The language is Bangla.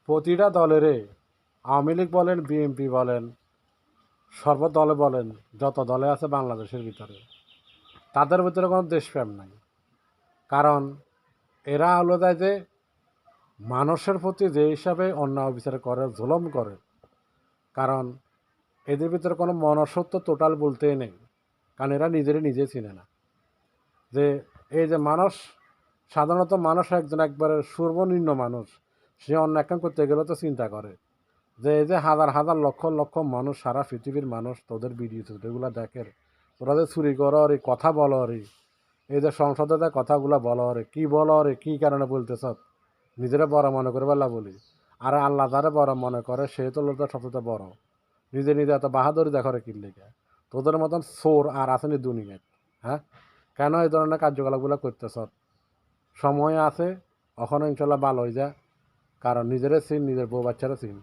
প্রতিটা দলেরে আওয়ামী লীগ বলেন, বিএনপি বলেন, সর্ব দলে বলেন, যত দলে আছে বাংলাদেশের ভিতরে, তাদের ভিতরে কোনো দেশপ্রেম নাই। কারণ এরা হলো যায় যে মানুষের প্রতি যে হিসাবে অন্যায় বিচার করে, জুলুম করে। কারণ এদের ভিতরে কোনো মনুষ্যত্ব টোটাল বলতেই নেই। কারণ এরা নিজে চিনে না যে এই যে মানুষ, সাধারণত মানুষ একবারে সর্বনিম্ন মানুষ, সে অন্য একখান করতে গেলে তো চিন্তা করে যে এই যে হাজার হাজার লক্ষ লক্ষ মানুষ, সারা পৃথিবীর মানুষ তোদের ভিডিও এগুলো দেখে, তোরা যে চুরি করো রে, কথা বলো রে, এই যে সংসদে যে কথাগুলো বলো রে, কী বলো রে, কী কারণে বলতেছ, নিজেরা বড় মনে করে বেলা বলি। আর আল্লাহ যারা বড় মনে করে সে তো লোকটা সবচেয়ে বড়। নিজে এত বাহাদুরি দেখো রে কিনলেগে, তোদের মতন চোর আর আসেনি দুনিয়ায়। হ্যাঁ, কেন এই ধরনের কার্যকলাপগুলো করতেছ? সময় আছে, এখনও ইনশাল্লাহ ভালো হয়ে যায়। কারণ নিজেরা চিন, নিজের বউ বাচ্চারা চিন।